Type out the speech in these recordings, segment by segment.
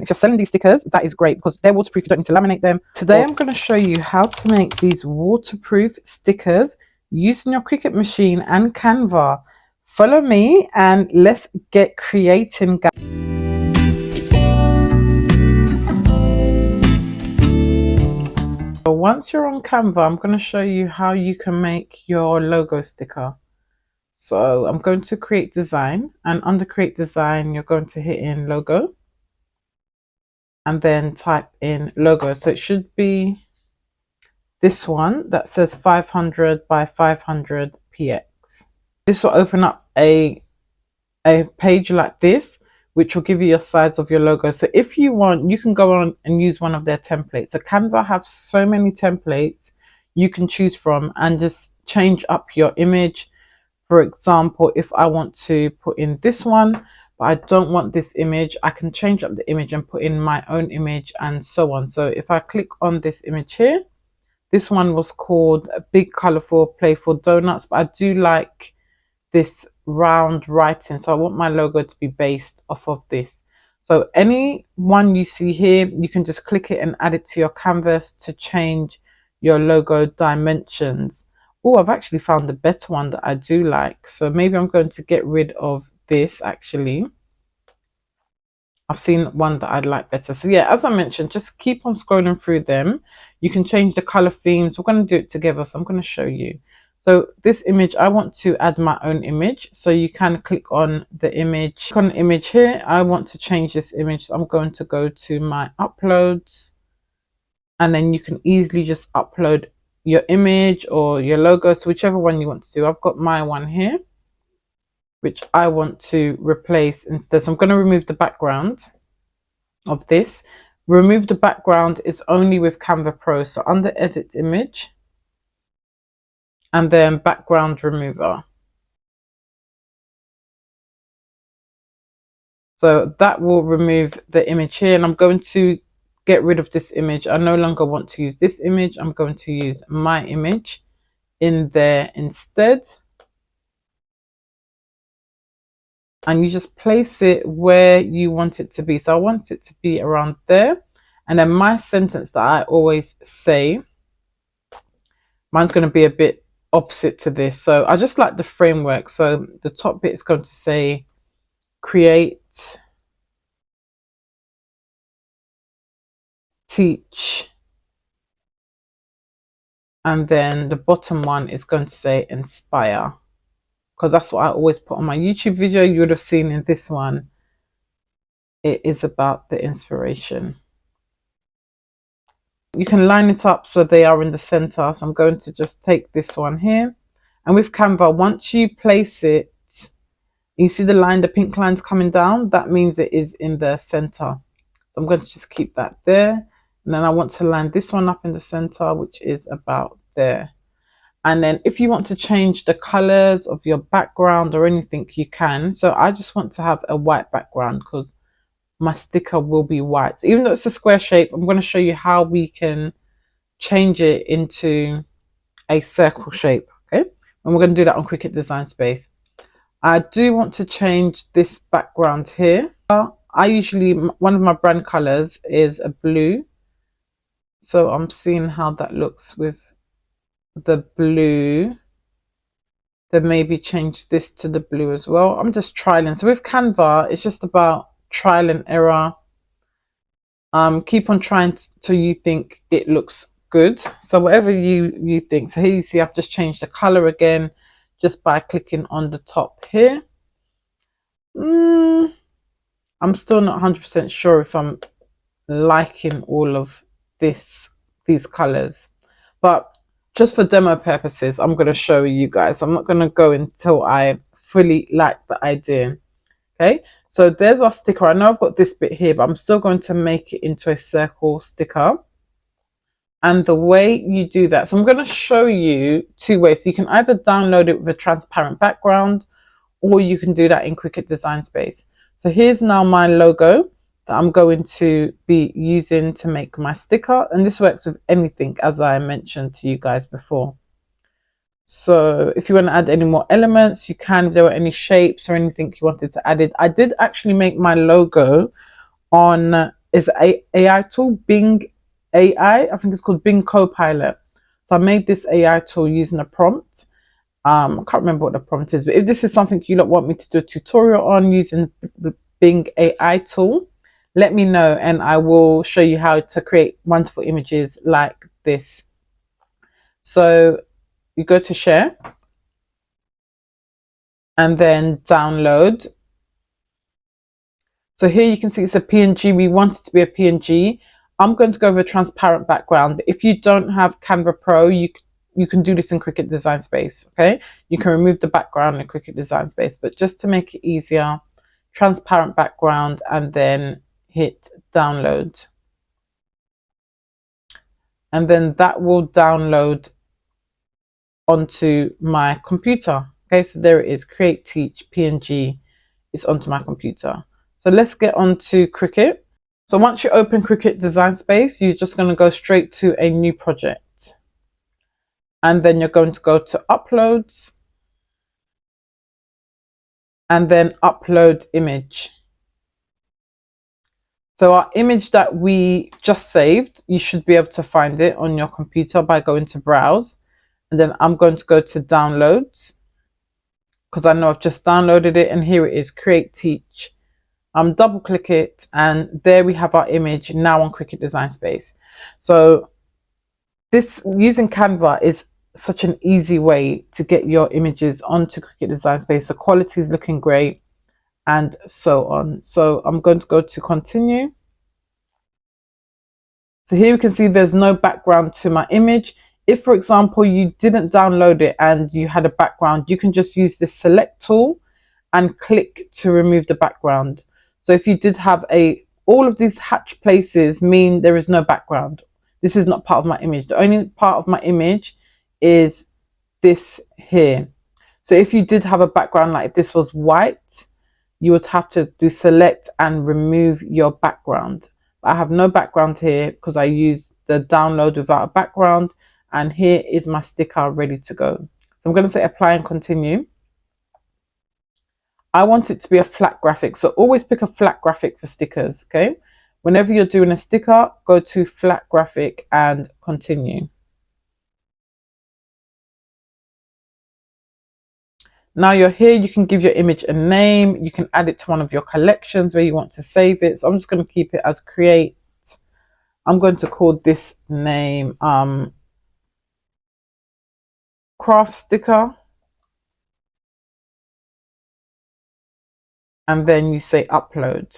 if you're selling these stickers, that is great because they're waterproof, you don't need to laminate them. Today I'm going to show you how to make these waterproof stickers using your Cricut machine and Canva. Follow me and let's get creating, guys. So once you're on Canva, I'm going to show you how you can make your logo sticker. So I'm going to create design, and under create design you're going to hit in logo and then type in logo. So it should be this one that says 500 by 500 px. This will open up a page like this, which will give you your size of your logo. So if you want, you can go on and use one of their templates. So Canva have so many templates you can choose from and just change up your image. For example, if I want to put in this one, but I don't want this image, I can change up the image and put in my own image and so on. So if I click on this image here, this one was called Big Colorful Playful Donuts, but I do like this round writing, so I want my logo to be based off of this. So any one you see here, you can just click it and add it to your canvas to change your logo dimensions. Oh, I've actually found a better one that I do like, so maybe I'm going to get rid of this. Actually, I've seen one that I'd like better. So yeah, as I mentioned, just keep on scrolling through them. You can change the color themes. We're going to do it together, so I'm going to show you. So this image, I want to add my own image, so you can click on the image. Click on the image here. I want to change this image, so I'm going to go to my uploads, and then you can easily just upload your image or your logo, so whichever one you want to do. I've got my one here, which I want to replace instead. So I'm going to remove the background of this. Remove the background is only with Canva Pro. So under edit image and then background remover. So that will remove the image here, and I'm going to get rid of this image. I no longer want to use this image. I'm going to use my image in there instead. And you just place it where you want it to be. So I want it to be around there. And then my sentence that I always say, mine's going to be a bit opposite to this. So I just like the framework. So the top bit is going to say create, teach, and then the bottom one is going to say inspire, because that's what I always put on my YouTube video. You would have seen in this one, it is about the inspiration. You can line it up so they are in the center. So I'm going to just take this one here, and with Canva, once you place it, you see the line, the pink lines coming down, that means it is in the center. So I'm going to just keep that there. And then I want to line this one up in the center, which is about there. And then if you want to change the colors of your background or anything, you can. So I just want to have a white background because my sticker will be white. Even though it's a square shape, I'm going to show you how we can change it into a circle shape. Okay, and we're going to do that on Cricut Design Space. I do want to change this background here. I usually, one of my brand colors is a blue. So I'm seeing how that looks with the blue. Then maybe change this to the blue as well. I'm just trialing. So with Canva, it's just about trial and error. Keep on trying till you think it looks good. So whatever you think. So here you see I've just changed the color again just by clicking on the top here. I'm still not 100% sure if I'm liking all of these colors, but just for demo purposes, I'm going to show you guys. I'm not going to go until I fully like the idea. Okay, so there's our sticker. I know I've got this bit here, but I'm still going to make it into a circle sticker. And the way you do that, so I'm going to show you two ways. So you can either download it with a transparent background, or you can do that in Cricut Design Space. So here's now my logo that I'm going to be using to make my sticker, and this works with anything, as I mentioned to you guys before. So if you want to add any more elements, you can. If there were any shapes or anything you wanted to add it. I did actually make my logo on is a AI tool, Bing AI. I think it's called Bing Copilot. So I made this AI tool using a prompt. I can't remember what the prompt is, but if this is something you lot want me to do a tutorial on using the Bing AI tool, let me know and I will show you how to create wonderful images like this. So you go to share and then download. So here you can see it's a PNG. We want it to be a PNG. I'm going to go with a transparent background. But if you don't have Canva Pro, you can do this in Cricut Design Space. Okay, you can remove the background in Cricut Design Space, but just to make it easier, transparent background, and then hit download, and then that will download onto my computer. Okay, so there it is. Create Teach PNG is onto my computer. So let's get on to Cricut. So once you open Cricut Design Space, you're just going to go straight to a new project. And then you're going to go to Uploads. And then Upload Image. So our image that we just saved, you should be able to find it on your computer by going to Browse. And then I'm going to go to Downloads, because I know I've just downloaded it. And here it is, Create Teach. Double click it, and there we have our image now on Cricut Design Space. So this, using Canva, is such an easy way to get your images onto Cricut Design Space. The quality is looking great and so on. So I'm going to go to continue. So here you can see there's no background to my image. If, for example, you didn't download it and you had a background, you can just use this select tool and click to remove the background. So if you did have all of these hatch places mean there is no background. This is not part of my image. The only part of my image is this here. So if you did have a background, like if this was white, you would have to do select and remove your background. But I have no background here because I used the download without a background. And here is my sticker ready to go. So I'm going to say apply and continue. I want it to be a flat graphic, so always pick a flat graphic for stickers. Okay, whenever you're doing a sticker, go to flat graphic and continue. Now you're here, you can give your image a name, you can add it to one of your collections where you want to save it. So I'm just going to keep it as create. I'm going to call this name craft sticker. And then you say upload.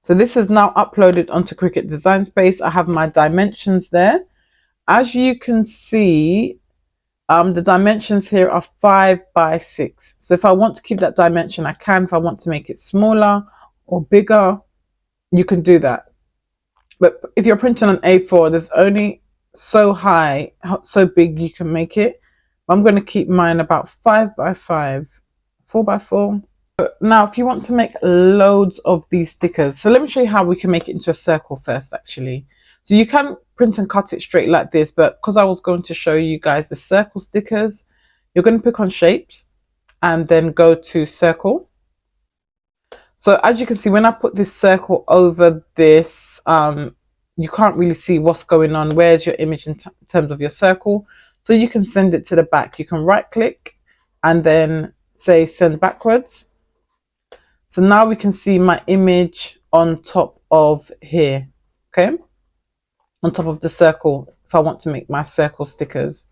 So this is now uploaded onto Cricut Design Space. I have my dimensions there. As you can see, the dimensions here are 5 by 6. So if I want to keep that dimension, I can. If I want to make it smaller or bigger, you can do that. But if you're printing on A4, there's only so high, so big you can make it. I'm going to keep mine about 5 by 5, 4 by 4. Now, if you want to make loads of these stickers, so let me show you how we can make it into a circle first, actually. So you can print and cut it straight like this, but because I was going to show you guys the circle stickers, you're going to pick on shapes and then go to circle. So as you can see, when I put this circle over this, you can't really see what's going on. Where's your image in terms of your circle? So you can send it to the back. You can right click and then say send backwards. So now we can see my image on top of here, okay? On top of the circle, if I want to make my circle stickers.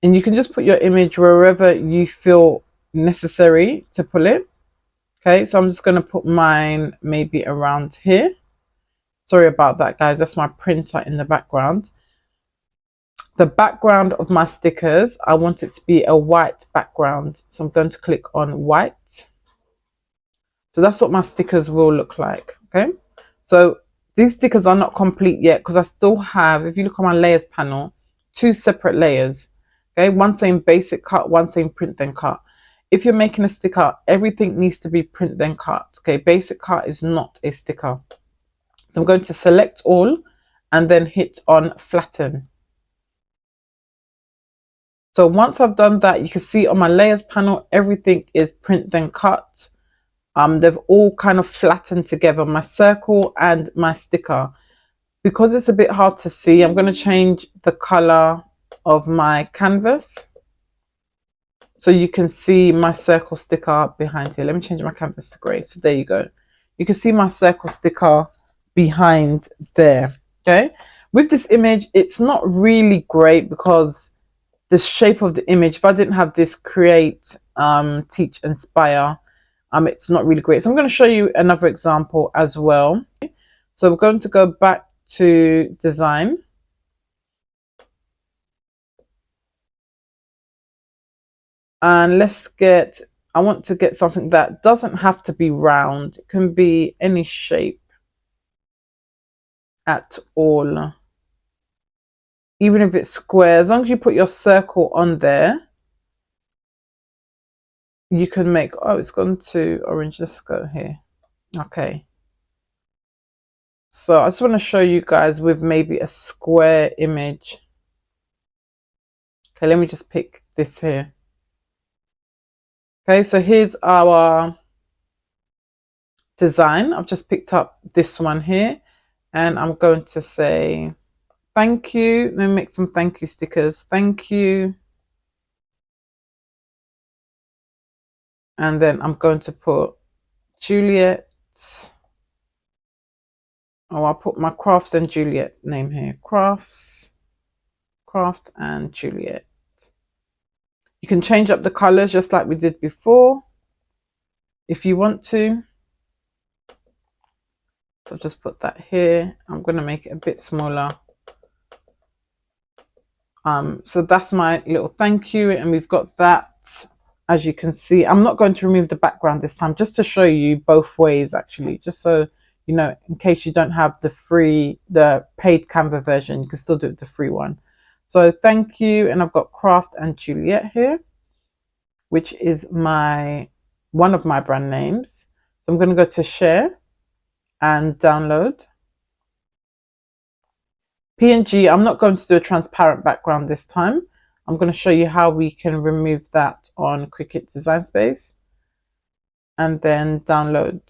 And you can just put your image wherever you feel necessary to pull it. Okay, so I'm just going to put mine maybe around here. Sorry about that, guys. That's my printer in the background. The background of my stickers, I want it to be a white background. So I'm going to click on white. So that's what my stickers will look like. Okay, so these stickers are not complete yet because I still have, if you look on my layers panel, 2 separate layers. Okay, one saying basic cut, one saying print then cut. If you're making a sticker, everything needs to be print then cut. Okay, basic cut is not a sticker. So I'm going to select all and then hit on flatten. So once I've done that, you can see on my layers panel, everything is print then cut. They've all kind of flattened together, my circle and my sticker. Because it's a bit hard to see, I'm going to change the color of my canvas so you can see my circle sticker behind here. Let me change my canvas to grey. So there you go. You can see my circle sticker behind there. Okay. With this image, it's not really great because the shape of the image, if I didn't have this create, teach, inspire, it's not really great. So I'm going to show you another example as well. So we're going to go back to design. And let's get, I want to get something that doesn't have to be round. It can be any shape at all. Even if it's square, as long as you put your circle on there, you can make, oh, it's gone to orange. Let's go here. Okay. So I just want to show you guys with maybe a square image. Okay, let me just pick this here. Okay, so here's our design. I've just picked up this one here and I'm going to say thank you. Let me make some thank you stickers. Thank you. And then I'm going to put Juliet. Oh, I'll put my Crafts and Juliet name here. Crafts, Craft and Juliet. You can change up the colors just like we did before if you want to. So I've just put that here. I'm going to make it a bit smaller. So that's my little thank you, and we've got that. As you can see, I'm not going to remove the background this time, just to show you both ways actually, just so you know, in case you don't have the paid Canva version, you can still do it the free one. So thank you, and I've got Craft and Juliet here, which is one of my brand names. So I'm going to go to share and download. PNG, I'm not going to do a transparent background this time. I'm going to show you how we can remove that on Cricut Design Space. And then download.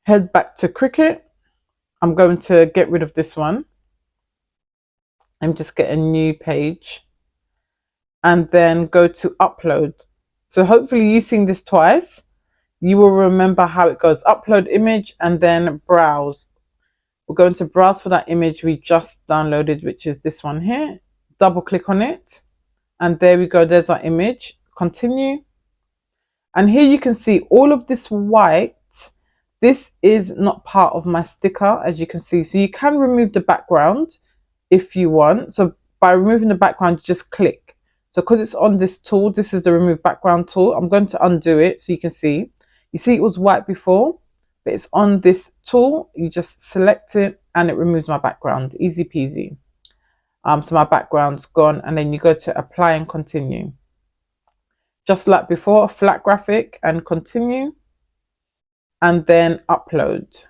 Head back to Cricut. I'm going to get rid of this one and just get a new page. And then go to upload. So hopefully using this twice, you will remember how it goes. Upload image and then browse. We're going to browse for that image we just downloaded, which is this one here. Double click on it. And there we go. There's our image. Continue. And here you can see all of this white. This is not part of my sticker, as you can see. So you can remove the background if you want. So by removing the background, you just click. So because it's on this tool, this is the remove background tool. I'm going to undo it so you can see. You see it was white before, but it's on this tool. You just select it and it removes my background. Easy peasy. So my background's gone, and then you go to apply and continue. Just like before, flat graphic and continue, and then upload.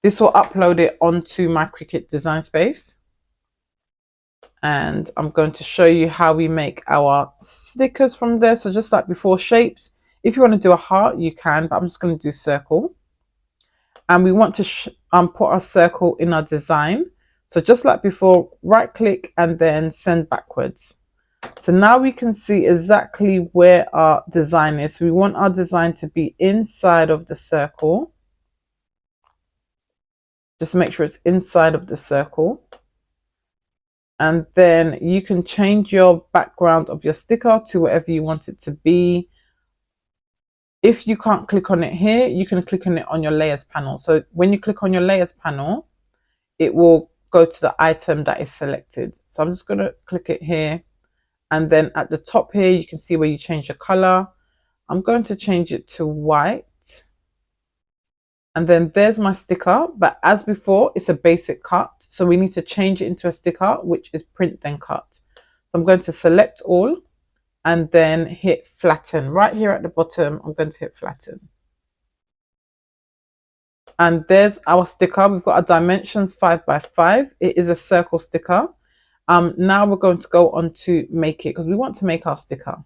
This will upload it onto my Cricut Design Space. And I'm going to show you how we make our stickers from there. So just like before, shapes. If you want to do a heart, you can, but I'm just going to do circle. And we want to put our circle in our design. So just like before, right click and then send backwards. So now we can see exactly where our design is. We want our design to be inside of the circle. Just make sure it's inside of the circle. And then you can change your background of your sticker to whatever you want it to be. If you can't click on it here, you can click on it on your layers panel. So when you click on your layers panel, it will go to the item that is selected. So I'm just going to click it here. And then at the top here, you can see where you change your color. I'm going to change it to white. And then there's my sticker. But as before, it's a basic cut. So we need to change it into a sticker, which is print then cut. So I'm going to select all and then hit flatten. Right here at the bottom, I'm going to hit flatten. And there's our sticker. We've got our dimensions 5 by 5. It is a circle sticker. Now we're going to go on to make it, because we want to make our sticker.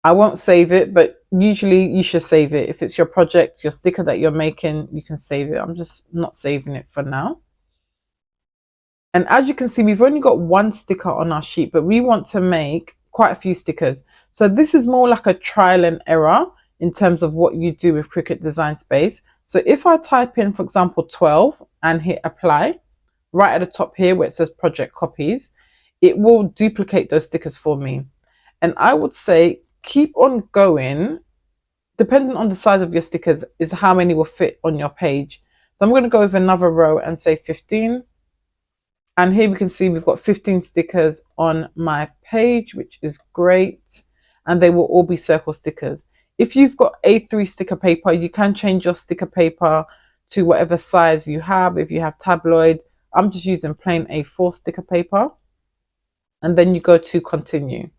I won't save it, but usually you should save it. If it's your project, your sticker that you're making, you can save it. I'm just not saving it for now. And as you can see, we've only got one sticker on our sheet, but we want to make quite a few stickers. So this is more like a trial and error in terms of what you do with Cricut Design Space. So if I type in, for example, 12 and hit apply, right at the top here where it says project copies, it will duplicate those stickers for me. And I would say keep on going. Depending on the size of your stickers is how many will fit on your page. So I'm going to go with another row and say 15. And here we can see we've got 15 stickers on my page, which is great. And they will all be circle stickers. If you've got A3 sticker paper, you can change your sticker paper to whatever size you have. If you have tabloid, I'm just using plain A4 sticker paper. And then you go to continue.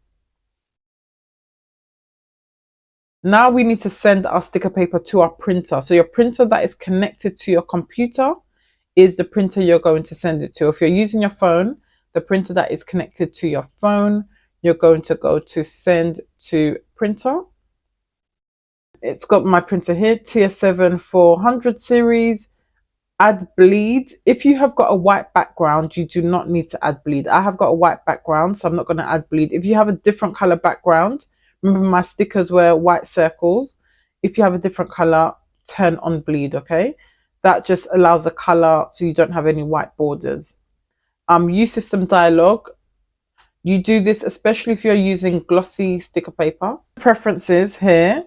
Now we need to send our sticker paper to our printer. So your printer that is connected to your computer is the printer you're going to send it to. If you're using your phone, the printer that is connected to your phone, you're going to go to send to printer. It's got my printer here, TS7 400 series. Add bleed. If you have got a white background, you do not need to add bleed. I have got a white background, so I'm not going to add bleed. If you have a different color background, remember my stickers were white circles. If you have a different color, turn on bleed, okay? That just allows a color so you don't have any white borders. Use system dialog. You do this especially if you're using glossy sticker paper. Preferences here.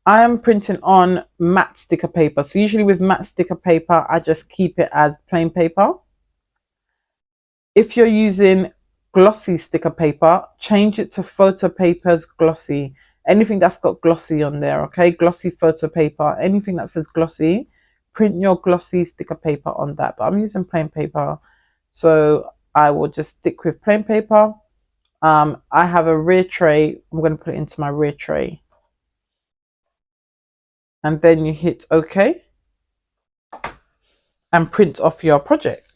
I am printing on matte sticker paper. So usually with matte sticker paper, I just keep it as plain paper. If you're using glossy sticker paper, change it to photo papers glossy. Anything that's got glossy on there, okay? Glossy photo paper, anything that says glossy, print your glossy sticker paper on that. But I'm using plain paper, so I will just stick with plain paper. I have a rear tray. I'm going to put it into my rear tray. And then you hit OK and print off your project.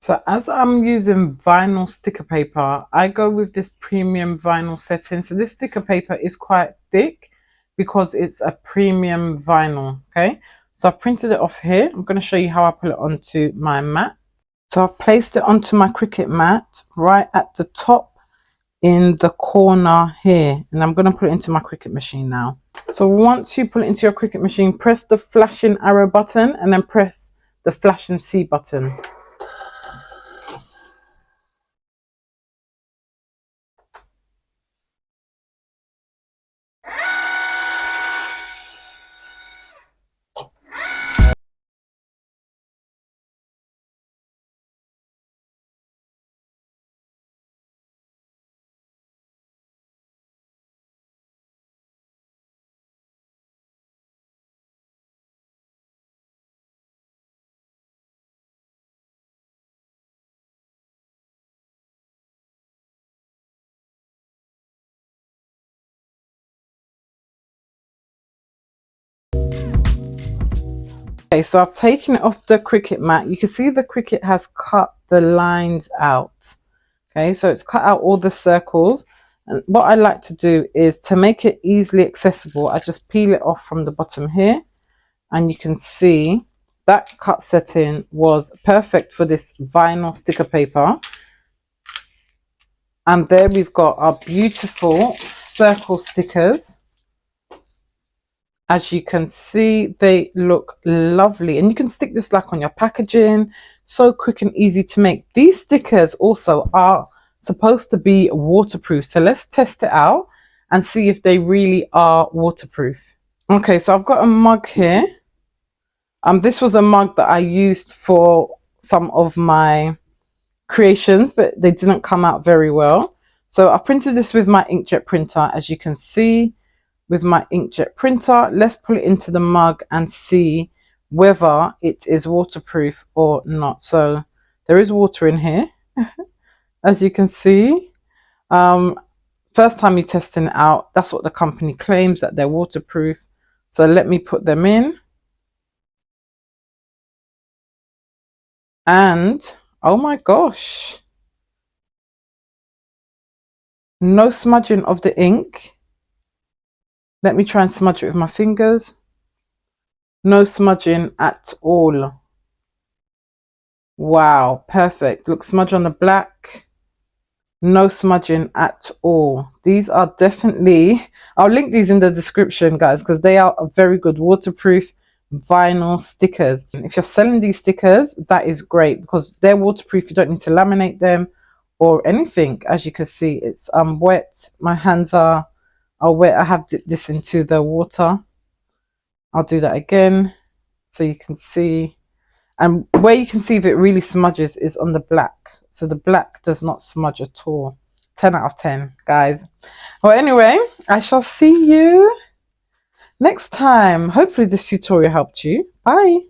So as I'm using vinyl sticker paper, I go with this premium vinyl setting. So this sticker paper is quite thick because it's a premium vinyl, okay? So I've printed it off here. I'm going to show you how I put it onto my mat. So I've placed it onto my Cricut mat right at the top in the corner here. And I'm going to put it into my Cricut machine now. So once you put it into your Cricut machine, press the flashing arrow button and then press the flashing C button. Okay, so I've taken it off the Cricut mat. You can see the Cricut has cut the lines out. Okay, so it's cut out all the circles. And what I like to do is to make it easily accessible, I just peel it off from the bottom here. And you can see that cut setting was perfect for this vinyl sticker paper. And there we've got our beautiful circle stickers. As you can see, they look lovely, and you can stick this like on your packaging. So quick and easy to make. These stickers also are supposed to be waterproof, so let's test it out and see if they really are waterproof. Okay, so I've got a mug here. This was a mug that I used for some of my creations, but they didn't come out very well. So I printed this with my inkjet printer, as you can see. With my inkjet printer, let's put it into the mug and see whether it is waterproof or not. So there is water in here, as you can see. First time you're testing it out, that's what the company claims, that they're waterproof. So let me put them in. And oh my gosh, no smudging of the ink. Let me try and smudge it with my fingers. No smudging at all. Wow, perfect. Look, smudge on the black. No smudging at all. These are definitely, I'll link these in the description, guys, because they are a very good waterproof vinyl stickers. If you're selling these stickers, that is great because they're waterproof. You don't need to laminate them or anything. As you can see, it's wet. My hands are wet. I have dipped this into the water. I'll do that again so you can see. And where you can see if it really smudges is on the black. So the black does not smudge at all. 10 out of 10, guys. Well, anyway, I shall see you next time. Hopefully this tutorial helped you. Bye.